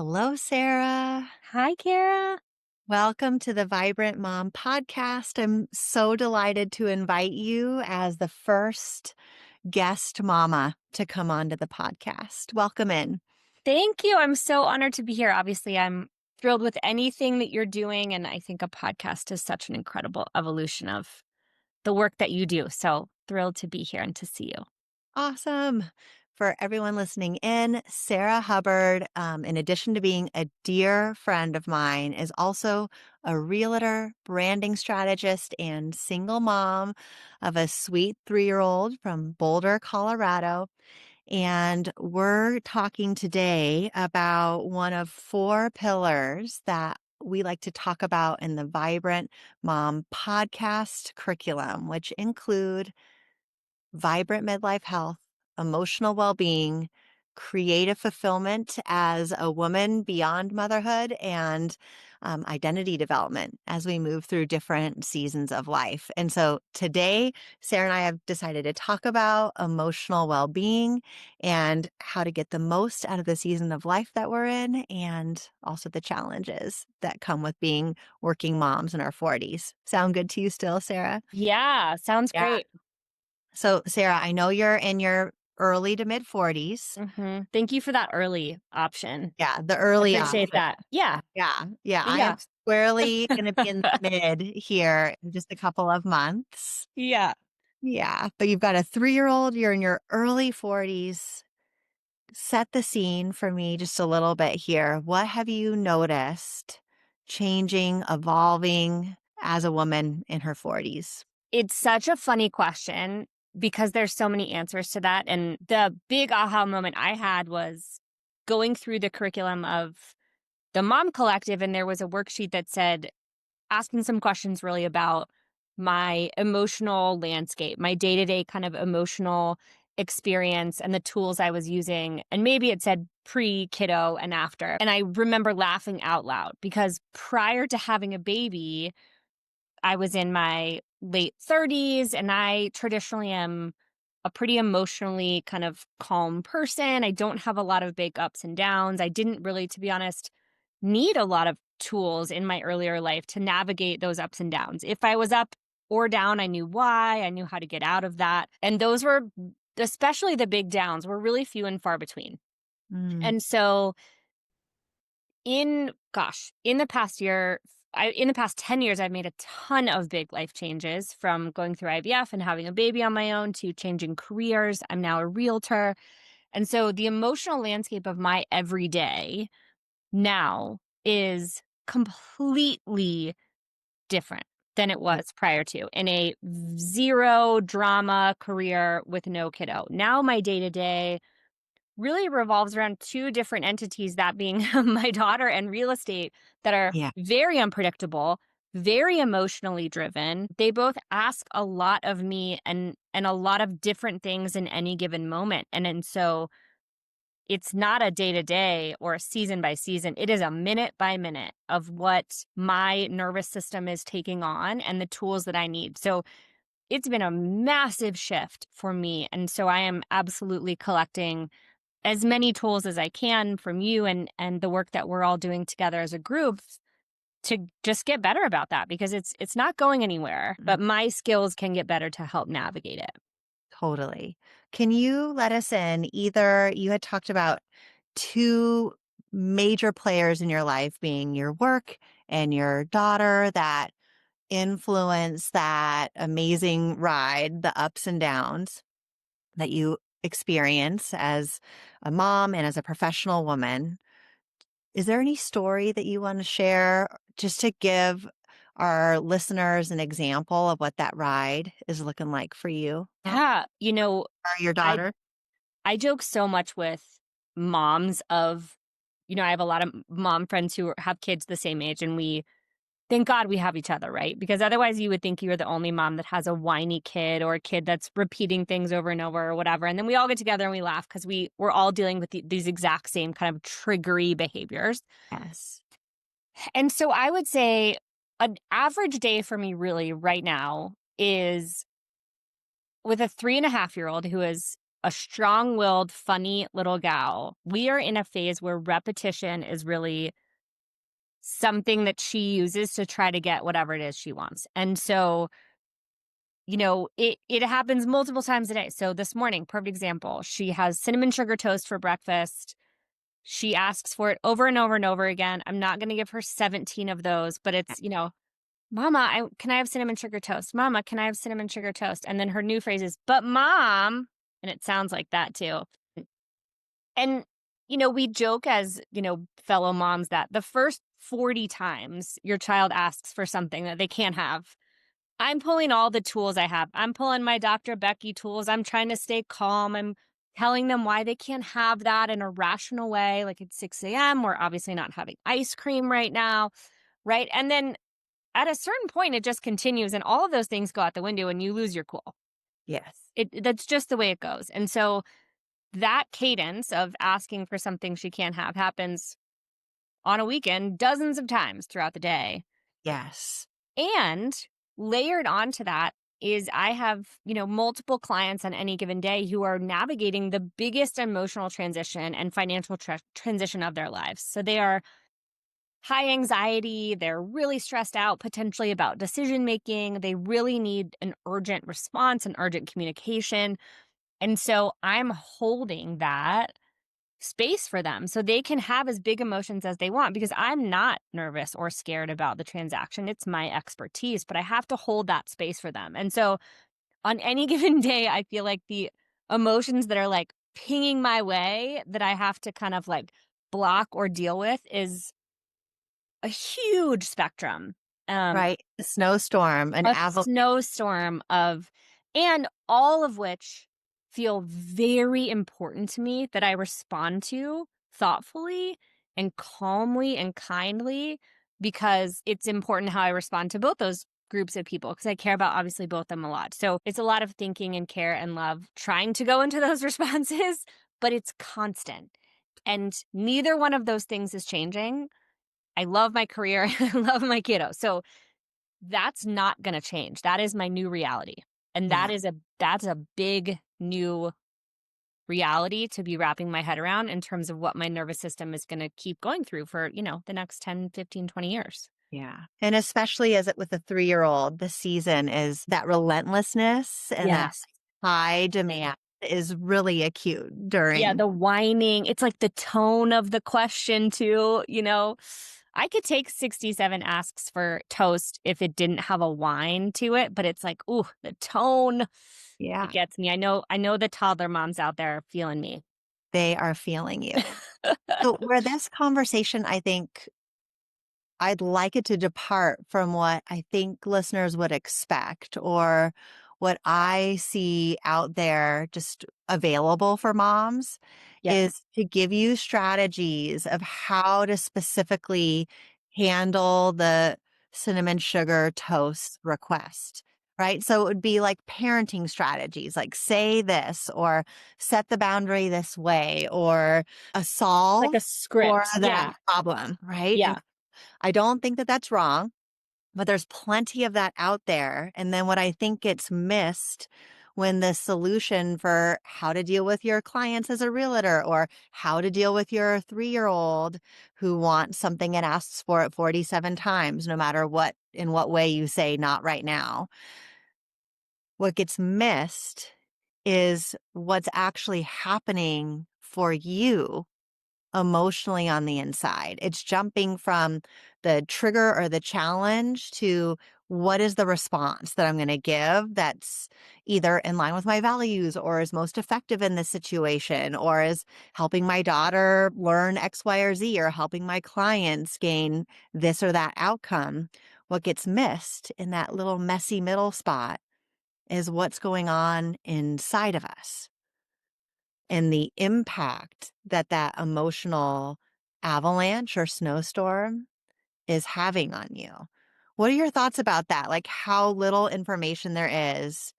Hello, Sarah. Hi, Cara. Welcome to the Vibrant Mom podcast. I'm so delighted to invite you as the first guest mama to come onto the podcast. Welcome in. Thank you. I'm so honored to be here. Obviously, I'm thrilled with anything that you're doing. And I think a podcast is such an incredible evolution of the work that you do. So thrilled to be here and to see you. Awesome. For everyone listening in, Sarah Hubbard, in addition to being a dear friend of mine, is also a realtor, branding strategist, and single mom of a sweet 3-year-old from Boulder, Colorado. And we're talking today about one of 4 pillars that we like to talk about in the Vibrant Mom podcast curriculum, which include vibrant midlife health, emotional well-being, creative fulfillment as a woman beyond motherhood, and identity development as we move through different seasons of life. And so today, Sarah and I have decided to talk about emotional well-being and how to get the most out of the season of life that we're in, and also the challenges that come with being working moms in our 40s. Sound good to you still, Sarah? Yeah, sounds Yeah. great. So, Sarah, I know you're in your early to mid 40s. Thank you for that early option. Yeah, the early Appreciate option. that. Yeah. Yeah. I am Yeah. squarely going to be in the mid here in just a couple of months. Yeah. Yeah, but you've got a 3-year-old, you're in your early 40s. Set the scene for me just a little bit here. What have you noticed changing, evolving as a woman in her 40s? It's such a funny question because there's so many answers to that. And the big aha moment I had was going through the curriculum of the Mom Collective, and there was a worksheet that said, asking some questions really about my emotional landscape, my day to day kind of emotional experience and the tools I was using. And maybe it said pre kiddo and after. And I remember laughing out loud because prior to having a baby, I was in my late 30s, and I traditionally am a pretty emotionally kind of calm person. I don't have a lot of big ups and downs. I didn't really, to be honest, need a lot of tools in my earlier life to navigate those ups and downs. If I was up or down, I knew why, I knew how to get out of that. And those were, especially the big downs, were really few and far between. Mm, And so in the past year, in the past 10 years, I've made a ton of big life changes, from going through IVF and having a baby on my own to changing careers. I'm now a realtor. And so the emotional landscape of my everyday now is completely different than it yeah. was prior to, in a zero drama career with no kiddo. Now my day to day really revolves around 2 different entities, that being my daughter and real estate, that are Yeah. very unpredictable, very emotionally driven. They both ask a lot of me, and a lot of different things in any given moment. And so it's not a day to day or a season by season. It is a minute by minute of what my nervous system is taking on and the tools that I need. So it's been a massive shift for me. And so I am absolutely collecting as many tools as I can from you and the work that we're all doing together as a group to just get better about that, because it's not going anywhere, but my skills can get better to help navigate it. Totally. Can you let us in? Either you had talked about 2 major players in your life being your work and your daughter that influence that amazing ride, the ups and downs that you experience as a mom and as a professional woman. Is there any story that you want to share just to give our listeners an example of what that ride is looking like for you Yeah, or your I daughter? I joke so much with moms of, I have a lot of mom friends who have kids the same age, and we thank God we have each other, right? Because otherwise you would think you're the only mom that has a whiny kid, or a kid that's repeating things over and over or whatever. And then we all get together and we laugh because we're all dealing with these exact same kind of triggery behaviors. Yes. And so I would say an average day for me really right now is with a 3.5-year-old who is a strong-willed, funny little gal. We are in a phase where repetition is really something that she uses to try to get whatever it is she wants. And so, it happens multiple times a day. So this morning, perfect example, she has cinnamon sugar toast for breakfast. She asks for it over and over and over again. I'm not going to give her 17 of those, but it's, Mama, can I have cinnamon sugar toast? Mama, can I have cinnamon sugar toast? And then her new phrase is, but mom, and it sounds like that too. And, we joke as, fellow moms that the first 40 times your child asks for something that they can't have, I'm pulling all the tools I have. I'm pulling my Dr. Becky tools. I'm trying to stay calm. I'm telling them why they can't have that in a rational way. Like it's 6 a.m. We're obviously not having ice cream right now. Right. And then at a certain point, it just continues and all of those things go out the window and you lose your cool. Yes. That's just the way it goes. And so that cadence of asking for something she can't have happens on a weekend dozens of times throughout the day. Yes. And layered onto that is I have, multiple clients on any given day who are navigating the biggest emotional transition and financial transition of their lives. So they are high anxiety, they're really stressed out potentially about decision making, they really need an urgent response and urgent communication. And so I'm holding that space for them so they can have as big emotions as they want because I'm not nervous or scared about the transaction. It's my expertise, but I have to hold that space for them. And so on any given day, I feel like the emotions that are like pinging my way that I have to kind of like block or deal with is a huge spectrum. Um, Right. A snowstorm, an a avalanche. snowstorm of and all of which feel very important to me that I respond to thoughtfully and calmly and kindly because it's important how I respond to both those groups of people because I care about obviously both them a lot. So it's a lot of thinking and care and love trying to go into those responses, but it's constant. And neither one of those things is changing. I love my career. I love my kiddo. So that's not gonna change. That is my new reality, and Yeah. that's a big new reality to be wrapping my head around in terms of what my nervous system is gonna keep going through for, the next 10, 15, 20 years. Yeah. And especially as it with a 3-year-old, the season is that relentlessness and that Yes. high demand is really acute Yeah, during. the whining, it's like the tone of the question too. I could take 67 asks for toast if it didn't have a whine to it, but it's like, ooh, the tone, it Yeah. gets me. I know the toddler moms out there are feeling me. They are feeling you. So where this conversation, I think I'd like it to depart from what I think listeners would expect or what I see out there just available for moms Yep. is to give you strategies of how to specifically handle the cinnamon sugar toast request. Right. So it would be like parenting strategies, like say this or set the boundary this way or a Like solve a for script. that Yeah. problem. Right. Yeah. I don't think that that's wrong, but there's plenty of that out there. And then what I think gets missed when the solution for how to deal with your clients as a realtor or how to deal with your 3-year-old who wants something and asks for it 47 times, no matter what, in what way you say, not right now. What gets missed is what's actually happening for you emotionally on the inside. It's jumping from the trigger or the challenge to what is the response that I'm going to give that's either in line with my values or is most effective in this situation or is helping my daughter learn X, Y, or Z or helping my clients gain this or that outcome. What gets missed in that little messy middle spot is what's going on inside of us and the impact that that emotional avalanche or snowstorm is having on you. What are your thoughts about that? Like how little information there is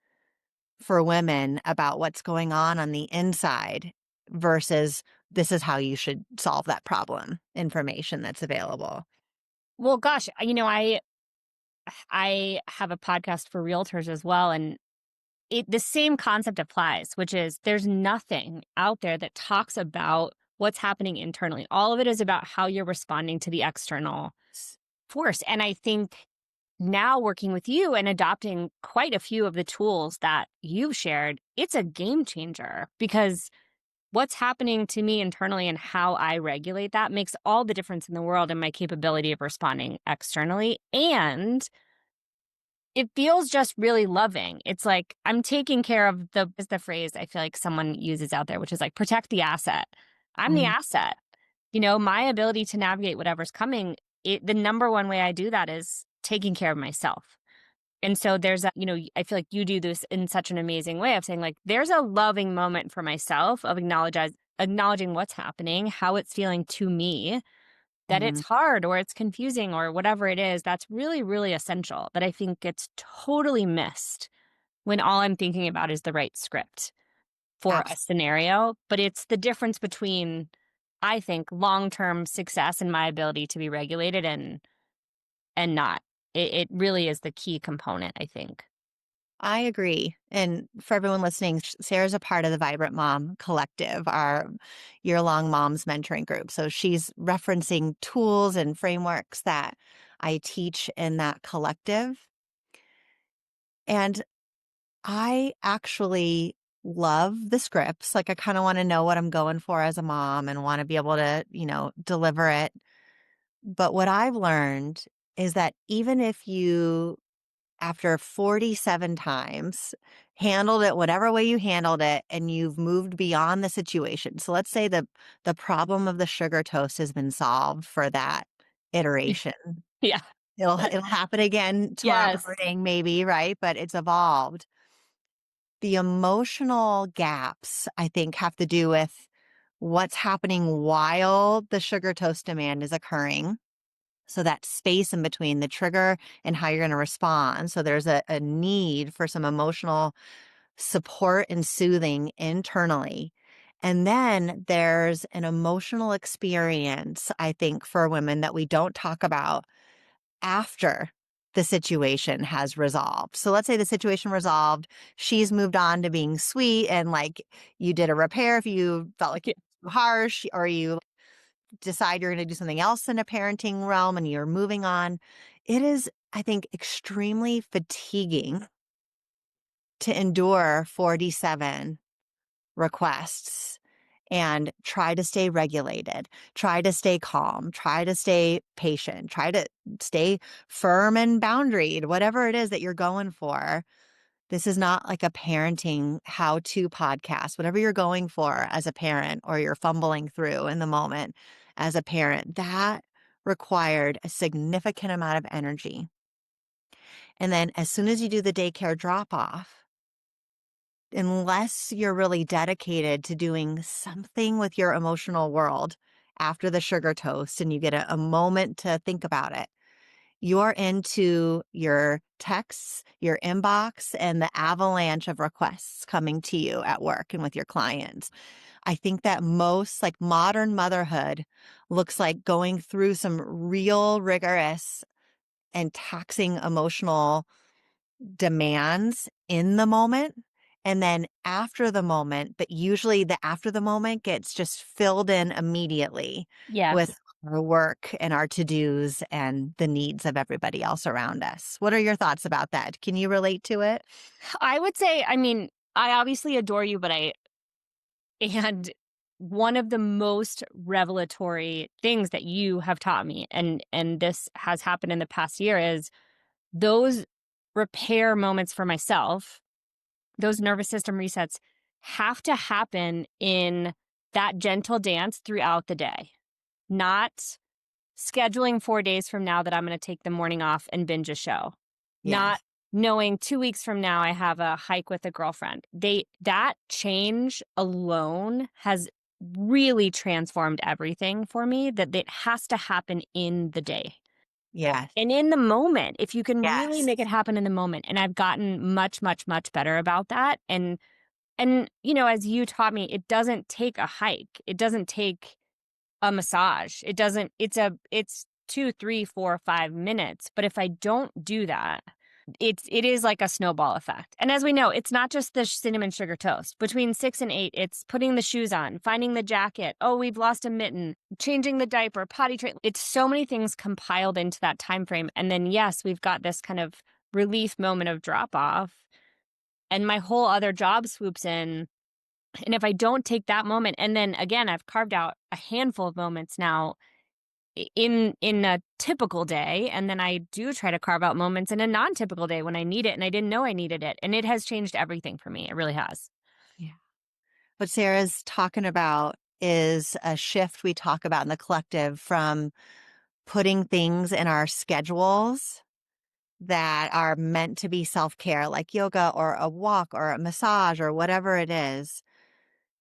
for women about what's going on the inside versus this is how you should solve that problem information that's available. Well, gosh, I have a podcast for realtors as well, and the same concept applies, which is there's nothing out there that talks about what's happening internally. All of it is about how you're responding to the external force. And I think now working with you and adopting quite a few of the tools that you've shared, it's a game changer because what's happening to me internally and how I regulate that makes all the difference in the world in my capability of responding externally. And it feels just really loving. It's like I'm taking care of is the phrase I feel like someone uses out there, which is like protect the asset. I'm the Mhm. asset. My ability to navigate whatever's coming, the number one way I do that is taking care of myself. And so I feel like you do this in such an amazing way of saying, like, there's a loving moment for myself of acknowledging what's happening, how it's feeling to me, that it's Mhm. hard or it's confusing or whatever it is. That's really, really essential that I think gets totally missed when all I'm thinking about is the right script for a scenario. But it's the difference between, I think, long-term success and my ability to be regulated and not. It really is the key component, I think. I agree. And for everyone listening, Sarah's a part of the Vibrant Mom Collective, our year-long moms mentoring group. So she's referencing tools and frameworks that I teach in that collective. And I actually love the scripts. Like I kind of want to know what I'm going for as a mom and want to be able to, deliver it. But what I've learned is that even if you after 47 times, handled it whatever way you handled it, and you've moved beyond the situation. So let's say the problem of the sugar toast has been solved for that iteration. Yeah. It'll happen again tomorrow Yes. morning, maybe, right? But it's evolved. The emotional gaps, I think, have to do with what's happening while the sugar toast demand is occurring. So that space in between the trigger and how you're going to respond. So there's a need for some emotional support and soothing internally. And then there's an emotional experience, I think, for women that we don't talk about after the situation has resolved. So let's say the situation resolved, she's moved on to being sweet and like you did a repair if you felt like Yeah. too harsh or you decide you're going to do something else in a parenting realm and you're moving on. It is, I think, extremely fatiguing to endure 47 requests and try to stay regulated, try to stay calm, try to stay patient, try to stay firm and boundaried, whatever it is that you're going for. This is not like a parenting how to podcast, whatever you're going for as a parent or you're fumbling through in the moment as a parent, that required a significant amount of energy. And then as soon as you do the daycare drop off, unless you're really dedicated to doing something with your emotional world after the sugar toast and you get a moment to think about it, you're into your texts, your inbox, and the avalanche of requests coming to you at work and with your clients. I think that most like modern motherhood looks like going through some real rigorous and taxing emotional demands in the moment. And then after the moment, but usually the after the moment gets just filled in immediately Yeah. with our work and our to-dos and the needs of everybody else around us. What are your thoughts about that? Can you relate to it? I would say, I mean, I obviously adore you, and one of the most revelatory things that you have taught me, and this has happened in the past year, is those repair moments for myself, those nervous system resets have to happen in that gentle dance throughout the day, not scheduling 4 days from now that I'm going to take the morning off and binge a show, not Yes. knowing 2 weeks from now I have a hike with a girlfriend. That change alone has really transformed everything for me. That it has to happen in the day Yes. and in the moment. If you can really Yes. make it happen in the moment, and I've gotten much, much, much better about that. And as you taught me, it doesn't take a hike. It doesn't take a massage. It doesn't, it's 2, 3, 4, 5 minutes. But if I don't do that, it is like a snowball effect. And as we know, it's not just the cinnamon sugar toast. Between 6 and 8, it's putting the shoes on, finding the jacket. Oh, we've lost a mitten, changing the diaper, potty train. It's so many things compiled into that time frame. And then yes, we've got this kind of relief moment of drop off and my whole other job swoops in. And if I don't take that moment, and then again, I've carved out a handful of moments now in a typical day, and then I do try to carve out moments in a non-typical day when I need it and I didn't know I needed it, and it has changed everything for me. It really has. Yeah. What Sarah's talking about is a shift we talk about in the collective from putting things in our schedules that are meant to be self care, like yoga or a walk or a massage or whatever it is.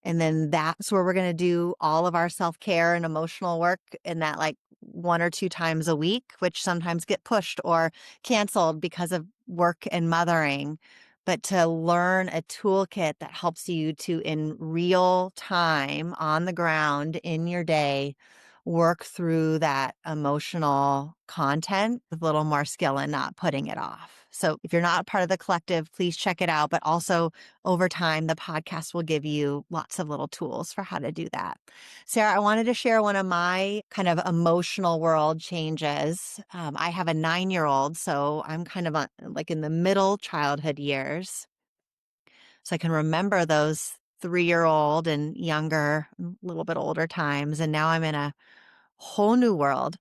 And then that's where we're going to do all of our self care and emotional work in that like one or two times a week, which sometimes get pushed or canceled because of work and mothering. But to learn a toolkit that helps you to, in real time on the ground in your day, work through that emotional content with a little more skill and not putting it off. So if you're not part of the collective, please check it out. But also over time, the podcast will give you lots of little tools for how to do that. Sarah, I wanted to share one of my kind of emotional world changes. I have a 9-year-old, so I'm kind of like in the middle childhood years. So I can remember those 3-year-old and younger, a little bit older times. And now I'm in a whole new world.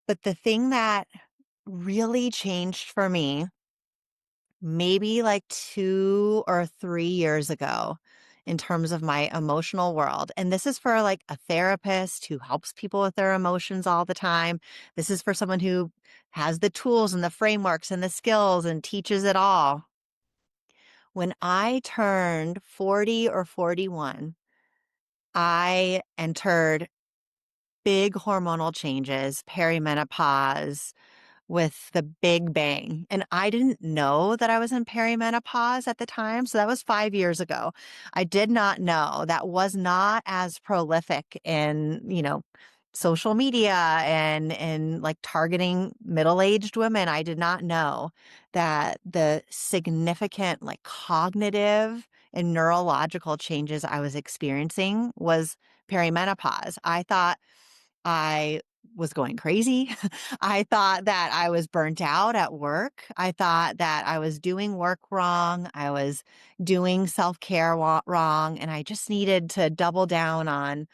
But the thing that really changed for me, maybe like 2 or 3 years ago, in terms of my emotional world. And this is for like a therapist who helps people with their emotions all the time. This is for someone who has the tools and the frameworks and the skills and teaches it all. When I turned 40 or 41, I entered big hormonal changes, perimenopause, with the big bang. And I didn't know that I was in perimenopause at the time. So that was 5 years ago. I did not know that was not as prolific in, social media and like targeting middle-aged women. I did not know that the significant like cognitive and neurological changes I was experiencing was perimenopause. I thought I was going crazy. I thought that I was burnt out at work. I thought that I was doing work wrong. I was doing self-care wrong. And I just needed to double down on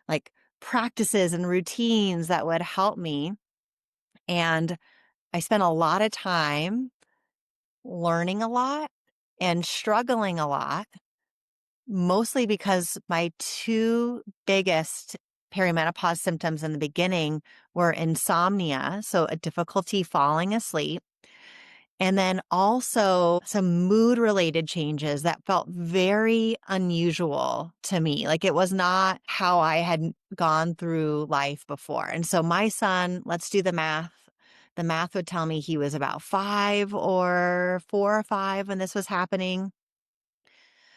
like practices and routines that would help me. And I spent a lot of time learning a lot and struggling a lot, mostly because my two biggest perimenopause symptoms in the beginning were insomnia, so a difficulty falling asleep, and then also some mood related changes that felt very unusual to me. Like it was not how I had gone through life before. And so my son, let's do the math. The math would tell me he was about 4 or 5 when this was happening.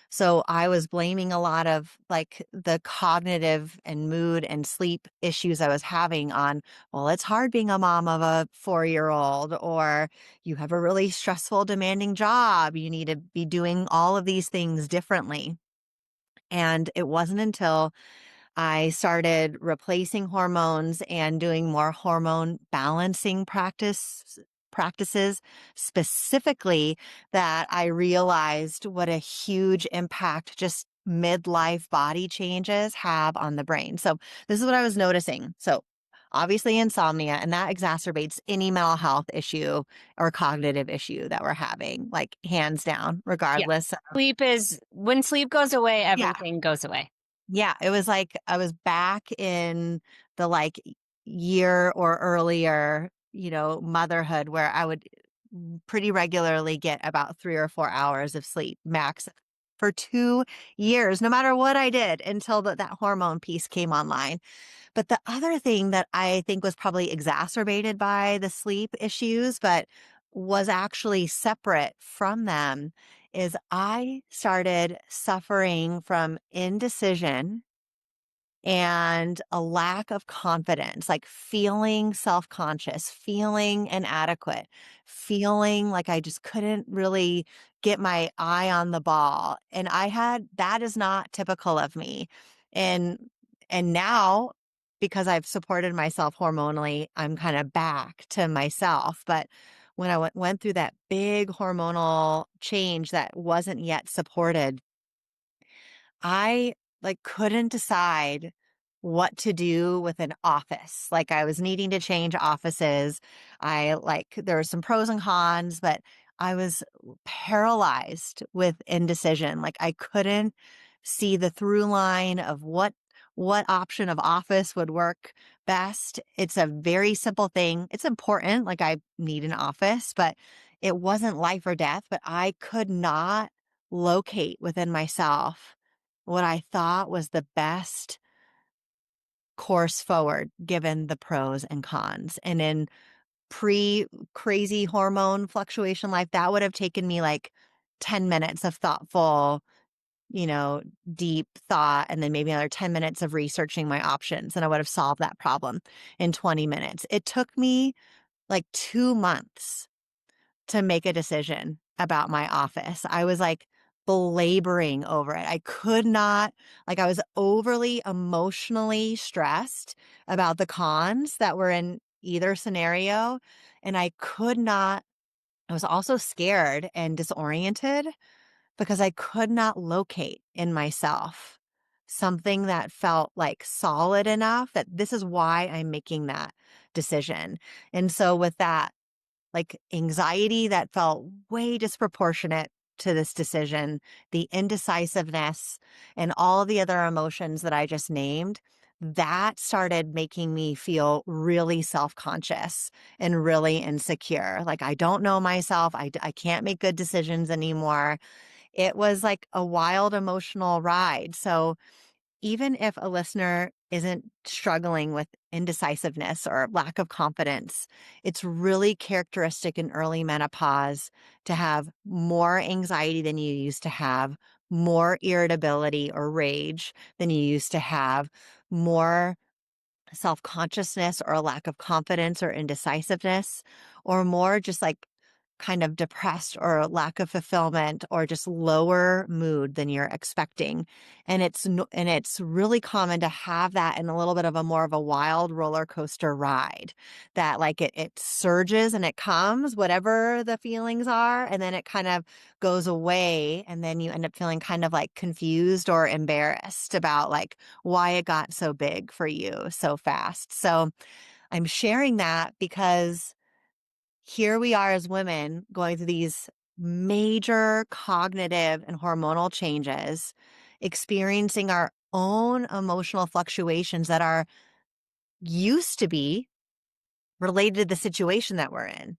So I was blaming a lot of like the cognitive and mood and sleep issues I was having on, well, it's hard being a mom of a 4-year-old, or you have a really stressful, demanding job. You need to be doing all of these things differently. And it wasn't until I started replacing hormones and doing more hormone balancing practices specifically that I realized what a huge impact just midlife body changes have on the brain. So this is what I was noticing. So obviously insomnia, and that exacerbates any mental health issue or cognitive issue that we're having, like hands down, Yeah. regardless. Sleep is when sleep goes away, Yeah. everything goes away. Yeah, it was like I was back in the like year or earlier, motherhood where I would pretty regularly get about 3 or 4 hours of sleep max for 2 years, no matter what I did until that hormone piece came online. But the other thing that I think was probably exacerbated by the sleep issues, but was actually separate from them, is I started suffering from indecision and a lack of confidence, like feeling self conscious, feeling inadequate, feeling like I just couldn't really get my eye on the ball. And that is not typical of me. And, and now, because I've supported myself hormonally, I'm kind of back to myself. But when I went through that big hormonal change that wasn't yet supported, I like couldn't decide what to do with an office. Like I was needing to change offices. There were some pros and cons, but I was paralyzed with indecision. Like I couldn't see the through line of what option of office would work best. It's a very simple thing. It's important. Like I need an office, but it wasn't life or death, but I could not locate within myself what I thought was the best course forward given the pros and cons. And in pre crazy hormone fluctuation life, that would have taken me like 10 minutes of thoughtful, you know, deep thought, and then maybe another 10 minutes of researching my options. And I would have solved that problem in 20 minutes. It took me like 2 months to make a decision about my office. I was like belaboring over it. I could not, like, I was overly emotionally stressed about the cons that were in either scenario. And I could not, I was also scared and disoriented because I could not locate in myself something that felt like solid enough that this is why I'm making that decision. And so, with that, like anxiety that felt way disproportionate to this decision, the indecisiveness, and all the other emotions that I just named, that started making me feel really self conscious and really insecure. Like, I don't know myself. I can't make good decisions anymore. It was like a wild emotional ride. So, even if a listener isn't struggling with indecisiveness or lack of confidence, it's really characteristic in early menopause to have more anxiety than you used to have, more irritability or rage than you used to have, more self consciousness or a lack of confidence or indecisiveness, or more just like kind of depressed or lack of fulfillment or just lower mood than you're expecting. And it's really common to have that in a little bit of a more of a wild roller coaster ride, that like it surges and it comes, whatever the feelings are, and then it kind of goes away. And then you end up feeling kind of like confused or embarrassed about like why it got so big for you so fast. So I'm sharing that because here we are as women going through these major cognitive and hormonal changes, experiencing our own emotional fluctuations that are used to be related to the situation that we're in.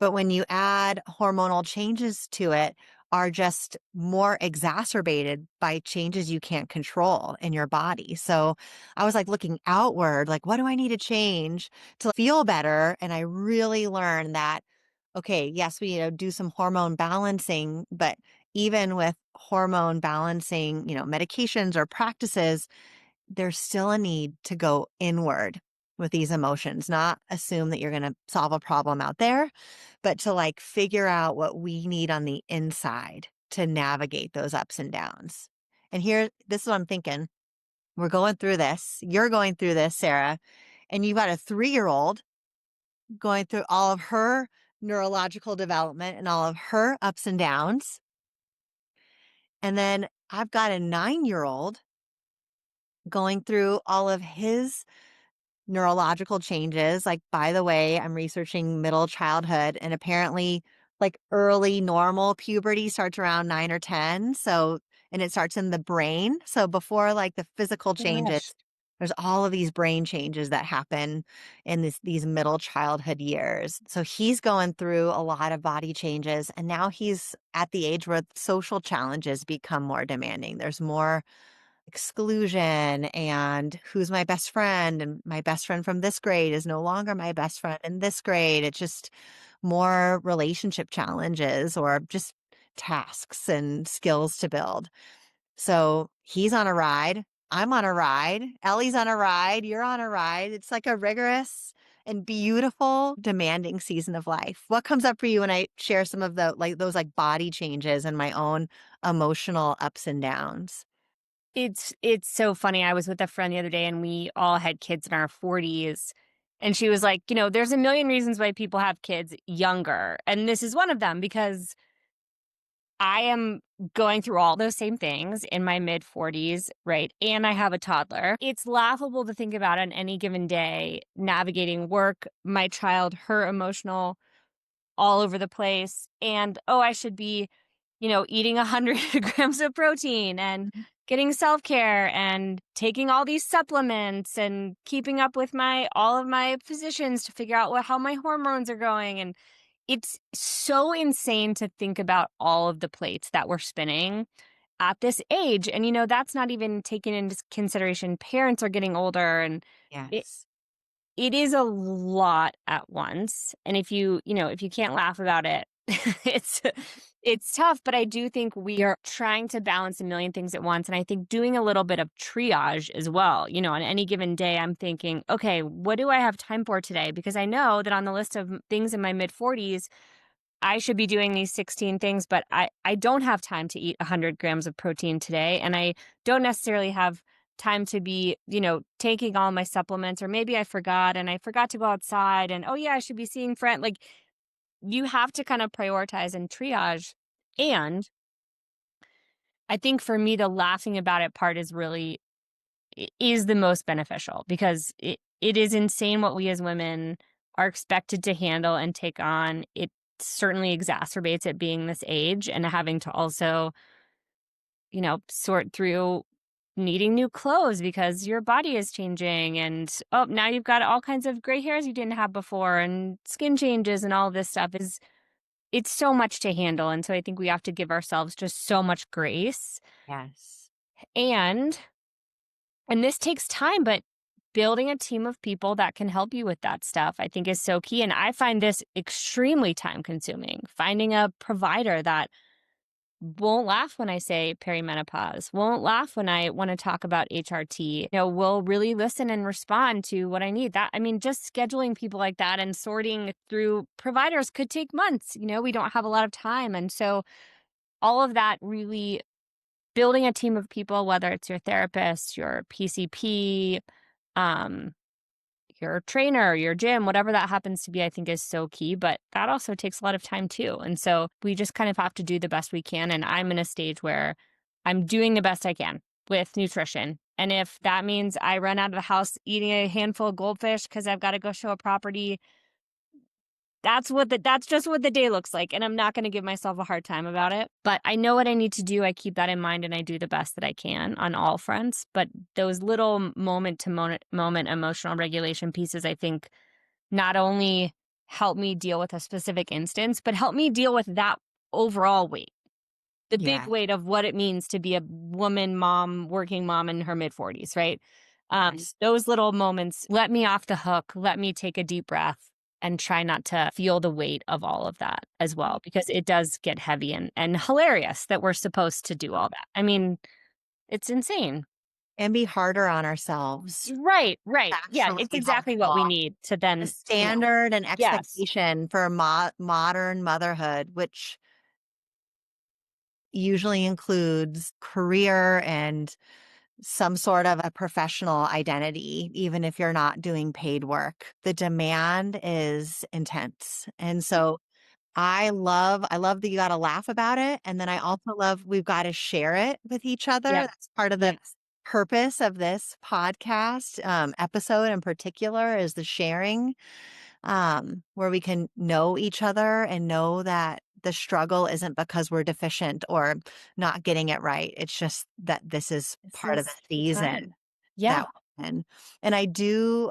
But when you add hormonal changes to it, are just more exacerbated by changes you can't control in your body. So I was like looking outward, like, what do I need to change to feel better? And I really learned that, okay, yes, we do some hormone balancing, but even with hormone balancing, medications or practices, there's still a need to go inward with these emotions, not assume that you're going to solve a problem out there, but to like figure out what we need on the inside to navigate those ups and downs. And this is what I'm thinking. We're going through this. You're going through this, Sarah, and you've got a 3-year-old going through all of her neurological development and all of her ups and downs. And then I've got a 9-year-old going through all of his neurological changes. Like, by the way, I'm researching middle childhood, and apparently, like early normal puberty starts around 9 or 10. So, and it starts in the brain. So, before like the physical Oh my changes, gosh. there's all of these brain changes that happen in these middle childhood years. So, he's going through a lot of body changes. And now he's at the age where social challenges become more demanding. There's more exclusion and who's my best friend, and my best friend from this grade is no longer my best friend in this grade. It's just more relationship challenges or just tasks and skills to build. So he's on a ride. I'm on a ride. Ellie's on a ride. You're on a ride. It's like a rigorous and beautiful, demanding season of life. What comes up for you when I share some of the like those like body changes and my own emotional ups and downs? It's so funny. I was with a friend the other day and we all had kids in our 40s. And she was like, there's a million reasons why people have kids younger. And this is one of them because I am going through all those same things in my mid 40s, right? And I have a toddler. It's laughable to think about on any given day navigating work, my child, her emotional all over the place. And, oh, I should be, eating 100 grams of protein and Mhm. getting self care and taking all these supplements and keeping up with all of my physicians to figure out how my hormones are going. And it's so insane to think about all of the plates that we're spinning at this age. And, that's not even taking into consideration parents are getting older and it, Yes. it is a lot at once, and if you can't laugh about it, it's it's tough, but I do think we are trying to balance a million things at once, and I think doing a little bit of triage as well. On any given day, I'm thinking, "Okay, what do I have time for today?" Because I know that on the list of things in my mid-40s, I should be doing these 16 things, but I don't have time to eat 100 grams of protein today. And I don't necessarily have time to be, taking all my supplements, or maybe I forgot and I forgot to go outside and, oh, yeah, I should be seeing friend. Like you have to kind of prioritize and triage. And I think for me, the laughing about it part is really is the most beneficial because it is insane what we as women are expected to handle and take on. It certainly exacerbates it being this age and having to also, sort through needing new clothes because your body is changing and oh, now you've got all kinds of gray hairs you didn't have before and skin changes and all this stuff is it's so much to handle. And so I think we have to give ourselves just so much grace Yes. and this takes time, but building a team of people that can help you with that stuff, I think is so key. And I find this extremely time consuming. Finding a provider that won't laugh when I say perimenopause, won't laugh when I want to talk about HRT, will really listen and respond to what I need. That, I mean, just scheduling people like that and sorting through providers could take months. We don't have a lot of time. And so all of that really building a team of people, whether it's your therapist, your PCP, um, your trainer, your gym, whatever that happens to be, I think is so key. But that also takes a lot of time too. And so we just kind of have to do the best we can. And I'm in a stage where I'm doing the best I can with nutrition. And if that means I run out of the house eating a handful of goldfish because I've got to go show a property, that's just what the day looks like, and I'm not gonna give myself a hard time about it, but I know what I need to do, I keep that in mind, and I do the best that I can on all fronts, but those little moment to moment emotional regulation pieces, I think, not only help me deal with a specific instance, but help me deal with that overall weight, the big Yeah. weight of what it means to be a woman, mom, working mom in her mid-40s, right? Yes. Those little moments let me off the hook, let me take a deep breath and try not to feel the weight of all of that as well, because it does get heavy and hilarious that we're supposed to do all that. I mean, it's insane. And be harder on ourselves. Right, right. Yeah, Actually it's exactly what helpful. we need to The then, standard and yes. expectation for modern motherhood, which usually includes career and some sort of a professional identity, even if you're not doing paid work. The demand is intense. And so I love that you got to laugh about it. And then I also love we've got to share it with each other. Yep. That's part of the Yes. purpose of this podcast episode in particular is the sharing where we can know each other and know that the struggle isn't because we're deficient or not getting it right. It's just that this is This part of the is the season time. Yeah. that we're in. And I do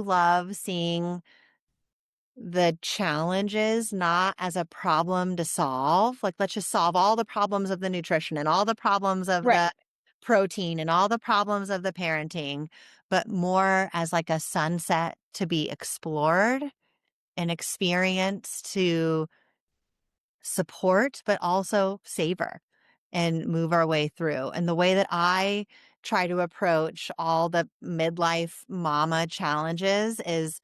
love seeing the challenges not as a problem to solve. Like, let's just solve all the problems of the nutrition and all the problems of Right. the protein and all the problems of the parenting, but more as like a sunset to be explored, an experience to support, but also savor and move our way through. And the way that I try to approach all the midlife mama challenges is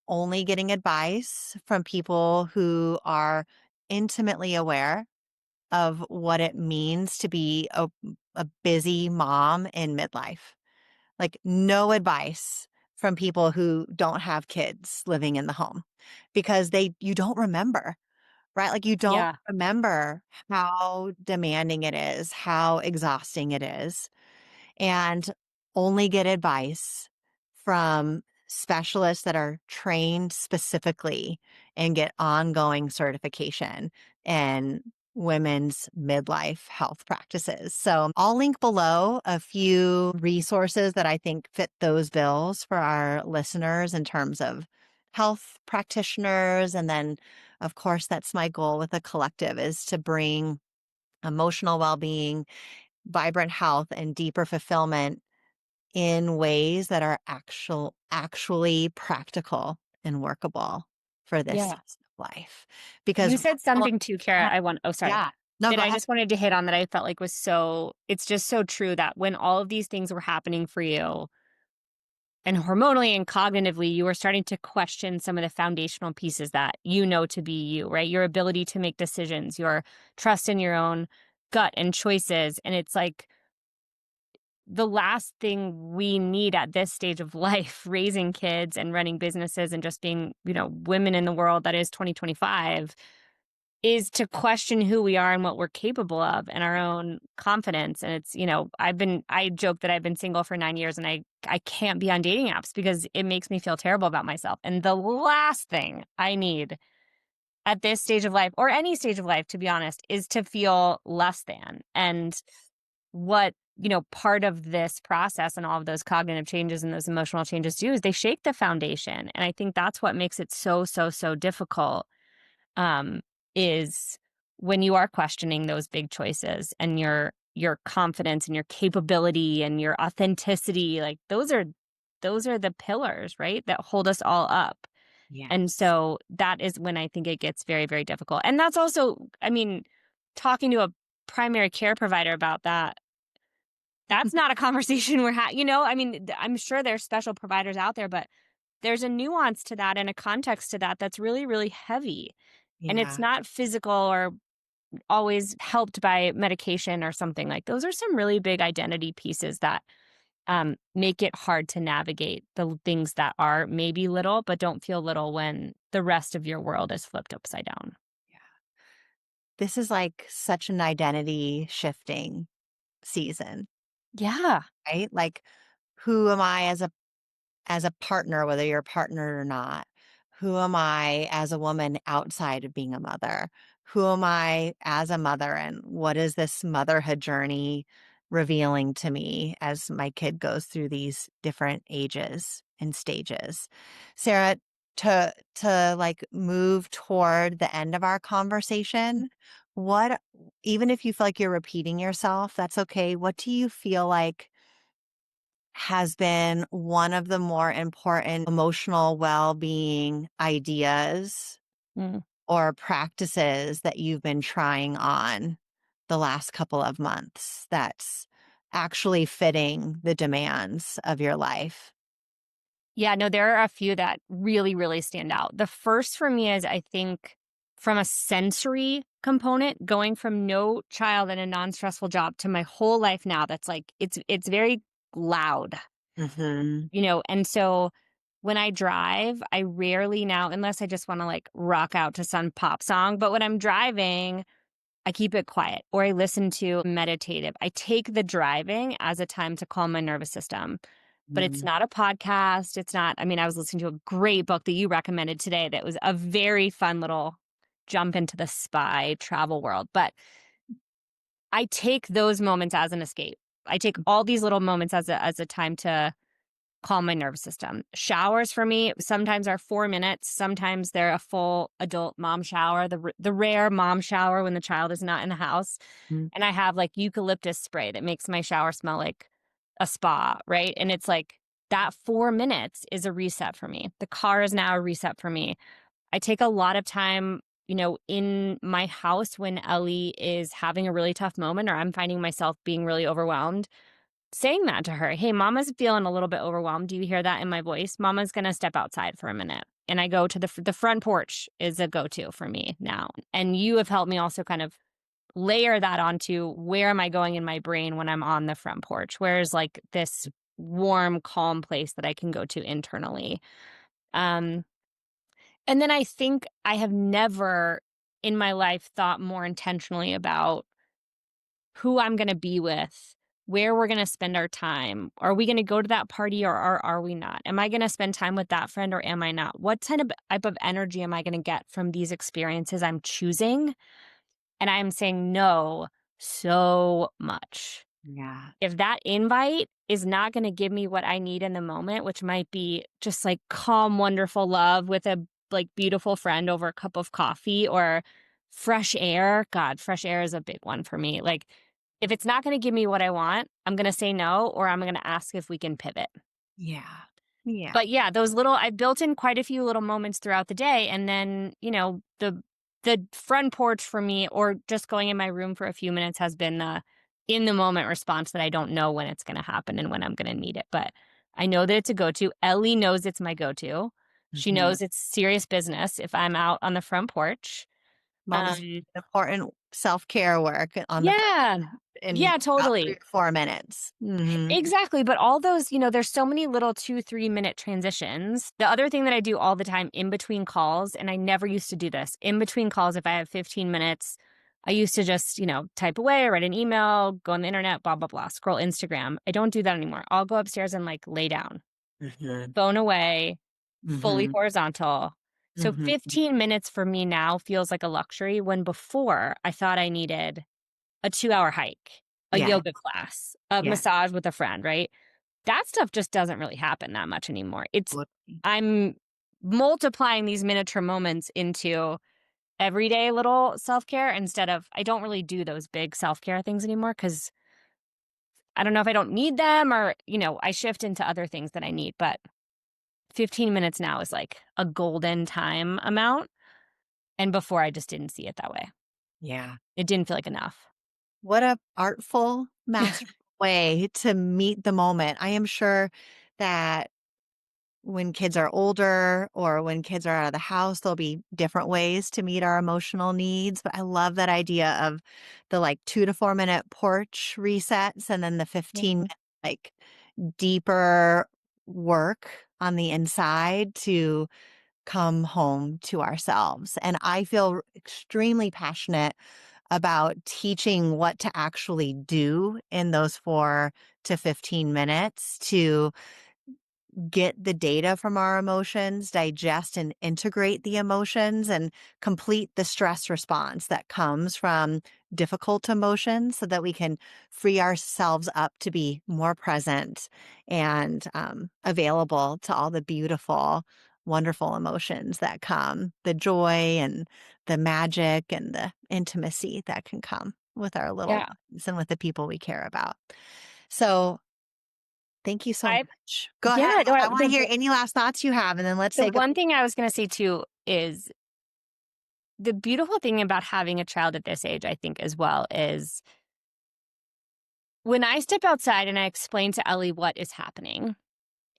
only getting advice from people who are intimately aware of what it means to be a busy mom in midlife. Like, no advice from people who don't have kids living in the home because you don't remember, right? Like, you don't Yeah. remember how demanding it is, how exhausting it is, and only get advice from specialists that are trained specifically and get ongoing certification in women's midlife health practices. So I'll link below a few resources that I think fit those bills for our listeners in terms of health practitioners. And then, of course, that's my goal with the collective, is to bring emotional well-being, vibrant health, and deeper fulfillment in ways that are actually practical and workable for this Yeah. season of life. Because You said all of something too, Cara. that, Sorry. yeah. No, That go I ahead. just wanted to hit on that I felt like was it's just so true that when all of these things were happening for you and hormonally and cognitively, you were starting to question some of the foundational pieces that you know to be you, right? Your ability to make decisions, your trust in your own gut and choices. And it's like the last thing we need at this stage of life, raising kids and running businesses and just being, women in the world that is 2025, is to question who we are and what we're capable of and our own confidence. And it's, I joke that I've been single for 9 years and I can't be on dating apps because it makes me feel terrible about myself. And the last thing I need at this stage of life or any stage of life, to be honest, is to feel less than. And what, part of this process and all of those cognitive changes and those emotional changes do is they shake the foundation. And I think that's what makes it so, so, so difficult, um, is when you are questioning those big choices and your confidence and your capability and your authenticity, like those are the pillars, right, that hold us all up. And Yes. so that is when I think it gets very, very difficult. And that's also, I mean, talking to a primary care provider about that, that's not a conversation we're having. I mean, I'm sure there's special providers out there, but there's a nuance to that and a context to that that's really, really heavy. And it's Yeah. not physical or always helped by medication or something. Like those are some really big identity pieces that make it hard to navigate the things that are maybe little, but don't feel little when the rest of your world is flipped upside down. Yeah. This is like such an identity shifting season, Yeah. right? Like, who am I as a partner, whether you're a partner or not? Who am I as a woman outside of being a mother? Who am I as a mother? And what is this motherhood journey revealing to me as my kid goes through these different ages and stages? Sarah, to like move toward the end of our conversation, what, even if you feel like you're repeating yourself, that's okay. What do you feel like has been one of the more important emotional well-being ideas Mm. or practices that you've been trying on the last couple of months that's actually fitting the demands of your life? Yeah, no, there are a few that really, really stand out. The first for me is, I think, from a sensory component, going from no child and a non-stressful job to my whole life now, that's like it's very loud, Mhm. and so when I drive, I rarely now, unless I just want to like rock out to some pop song, but when I'm driving, I keep it quiet or I listen to meditative. I take the driving as a time to calm my nervous system. But it's Mhm. not a podcast. It's not, I mean, I was listening to a great book that you recommended today that was a very fun little jump into the spy travel world. But I take those moments as an escape. I take all these little moments as a time to calm my nervous system. Showers for me sometimes are 4 minutes. Sometimes they're a full adult mom shower, the rare mom shower when the child is not in the house. Mhm. And I have like eucalyptus spray that makes my shower smell like a spa, right? And it's like that 4 minutes is a reset for me. The car is now a reset for me. I take a lot of time, in my house when Ellie is having a really tough moment or I'm finding myself being really overwhelmed. saying that to her. Hey, mama's feeling a little bit overwhelmed. Do you hear that in my voice? Mama's going to step outside for a minute. And I go to the front porch is a go to for me now. And you have helped me also kind of layer that onto where am I going in my brain when I'm on the front porch? Where's like this warm, calm place that I can go to internally? Um, and then I think I have never in my life thought more intentionally about who I'm going to be with, where we're going to spend our time. Are we going to go to that party or are we not? Am I going to spend time with that friend or am I not? What kind of type of energy am I going to get from these experiences I'm choosing? And I'm saying no so much. Yeah. If that invite is not going to give me what I need in the moment, which might be just like calm, wonderful love with a like beautiful friend over a cup of coffee or fresh air. God, fresh air is a big one for me. Like, if it's not going to give me what I want, I'm going to say no, or I'm going to ask if we can pivot. Yeah. Yeah. But yeah, those little I've built in quite a few little moments throughout the day, and then, the front porch for me or just going in my room for a few minutes has been the in the moment response that I don't know when it's gonna happen and when I'm gonna need it, but I know that it's a go-to. Ellie knows it's my go-to. She Mhm. knows it's serious business if I'm out on the front porch. Mama's Um important self-care work on the front Yeah. in Yeah, about 3 totally. or 4 minutes. Mhm. Exactly, but all those, there's so many little 2, 3-minute transitions. The other thing that I do all the time in between calls, and I never used to do this, in between calls, if I have 15 minutes, I used to just, type away, write an email, go on the internet, blah, blah, blah, scroll Instagram. I don't do that anymore. I'll go upstairs and like lay down, Mhm. phone away, fully Mhm. horizontal. So Mhm. 15 minutes for me now feels like a luxury when before I thought I needed a 2-hour hike, a Yeah. yoga class, a Yeah. massage with a friend, right? That stuff just doesn't really happen that much anymore. Absolutely. I'm multiplying these miniature moments into everyday little self-care instead of I don't really do those big self-care things anymore because I don't know if I don't need them or, I shift into other things that I need. But 15 minutes now is like a golden time amount. And before I just didn't see it that way. Yeah. It didn't feel like enough. What a artful, masterful way to meet the moment. I am sure that when kids are older or when kids are out of the house, there'll be different ways to meet our emotional needs. But I love that idea of the like 2 to 4 minute porch resets and then the 15 Mhm. minute, like deeper work on the inside to come home to ourselves. And I feel extremely passionate about teaching what to actually do in those 4 to 15 minutes to get the data from our emotions, digest and integrate the emotions, and complete the stress response that comes from difficult emotions so that we can free ourselves up to be more present and available to all the beautiful, wonderful emotions that come, the joy and the magic and the intimacy that can come with our little Yeah. ones and with the people we care about. So, thank you so I much. Go ahead. Yeah, no, I wanna hear any last thoughts you have, and then let's the say good. one thing I was gonna say too is the beautiful thing about having a child at this age, I think, as well, is when I step outside and I explain to Ellie what is happening,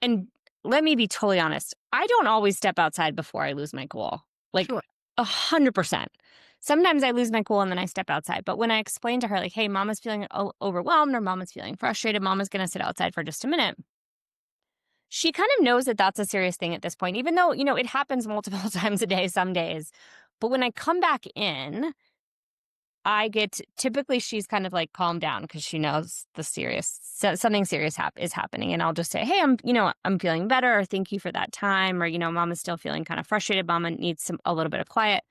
and let me be totally honest, I don't always step outside before I lose my cool. Like Sure. 100%. Sometimes I lose my cool and then I step outside. But when I explain to her, like, hey, mama's feeling overwhelmed or mama's feeling frustrated, mama's going to sit outside for just a minute. She kind of knows that that's a serious thing at this point, even though, it happens multiple times a day, some days. But when I come back in, I get typically she's kind of like calmed down because she knows something serious is happening, and I'll just say, "Hey, I'm feeling better. Or thank you for that time." Or Mama's still feeling kind of frustrated. Mama needs a little bit of quiet.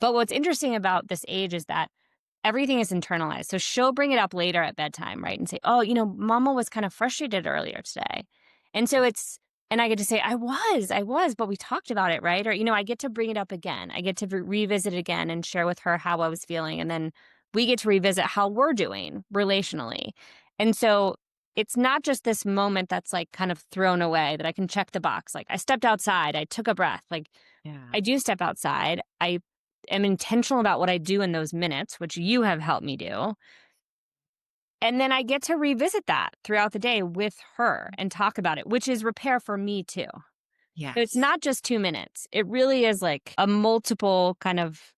But what's interesting about this age is that everything is internalized. So she'll bring it up later at bedtime, right, and say, "Oh, Mama was kind of frustrated earlier today," and so and I get to say, I was, but we talked about it, right? Or, I get to bring it up again. I get to revisit it again and share with her how I was feeling. And then we get to revisit how we're doing relationally. And so it's not just this moment that's like kind of thrown away that I can check the box. Like I stepped outside, I took a breath. Like Yeah. I do step outside. I am intentional about what I do in those minutes, which you have helped me do. And then I get to revisit that throughout the day with her and talk about it, which is repair for me too. So it's Yes. not just 2 minutes. It really is like a multiple kind of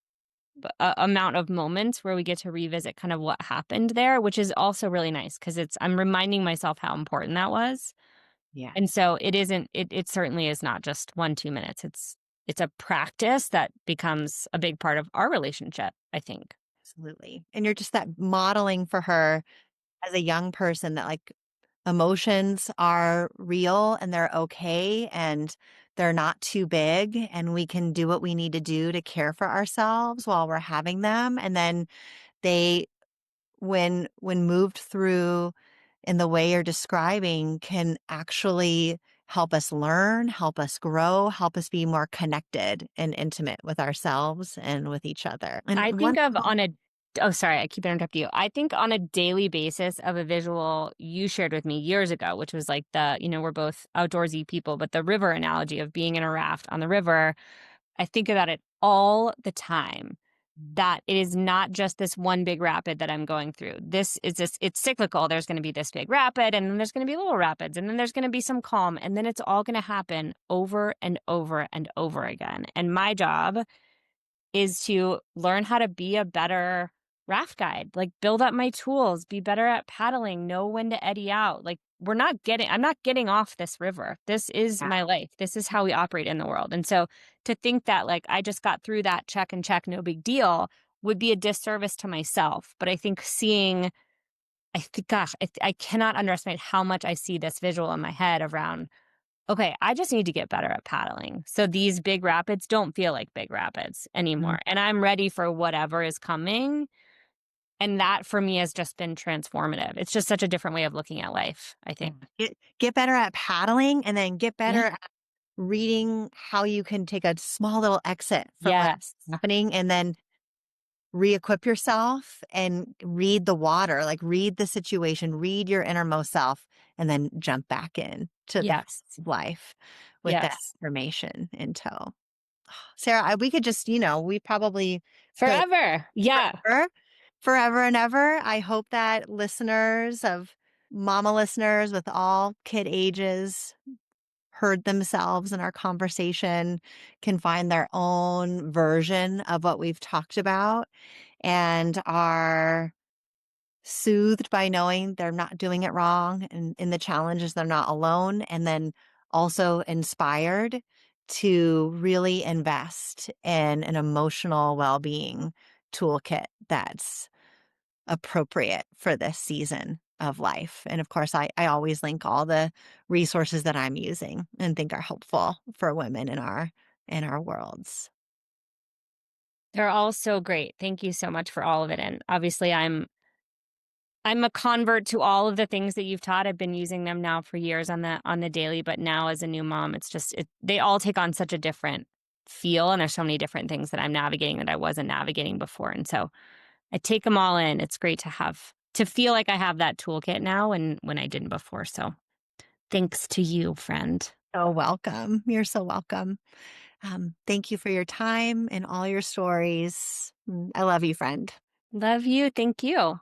amount of moments where we get to revisit kind of what happened there, which is also really nice because I'm reminding myself how important that was. And Yes. so it certainly is not just 1, 2 minutes. It's a practice that becomes a big part of our relationship, I think. Absolutely. And you're just that modeling for her as a young person that like emotions are real and they're okay and they're not too big and we can do what we need to do to care for ourselves while we're having them. And then they when moved through in the way you're describing can actually help us learn, help us grow, help us be more connected and intimate with ourselves and with each other. And I one think of on a Oh, sorry, I keep interrupting you. I think on a daily basis of a visual you shared with me years ago, which was like we're both outdoorsy people, but the river analogy of being in a raft on the river, I think about it all the time. That it is not just this one big rapid that I'm going through. It's cyclical. There's going to be this big rapid, and then there's going to be little rapids, and then there's going to be some calm, and then it's all going to happen over and over and over again. And my job is to learn how to be a better raft guide, like build up my tools, be better at paddling, know when to eddy out. Like I'm not getting off this river. This is Yeah. my life. This is how we operate in the world. And so to think that like I just got through that check and check, no big deal would be a disservice to myself. But I think I think, gosh, I cannot underestimate how much I see this visual in my head around okay, I just need to get better at paddling. So these big rapids don't feel like big rapids Mm, anymore. And I'm ready for whatever is coming. And that for me has just been transformative. It's just such a different way of looking at life, I yeah. think. Get better at paddling and then get Yeah. better at reading how you can take a small little exit from what's Yes. happening and then re-equip yourself and read the water, like read the situation, read your innermost self, and then jump back in to the Yes. life with that Yes. information in tow. Sarah, we could just, we probably could Forever. Yeah. forever, forever and ever. I hope that listeners of mama listeners with all kid ages heard themselves in our conversation, can find their own version of what we've talked about and are soothed by knowing they're not doing it wrong and in the challenges they're not alone, and then also inspired to really invest in an emotional well-being toolkit that's appropriate for this season of life. And of course, I always link all the resources that I'm using and think are helpful for women in our worlds. They're all so great. Thank you so much for all of it. And obviously I'm a convert to all of the things that you've taught. I've been using them now for years on the daily, but now as a new mom, they all take on such a different feel and there's so many different things that I'm navigating that I wasn't navigating before. And so I take them all in. It's great to feel like I have that toolkit now and when I didn't before. So thanks to you, friend. So welcome. You're so welcome. Thank you for your time and all your stories. I love you, friend. Love you. Thank you.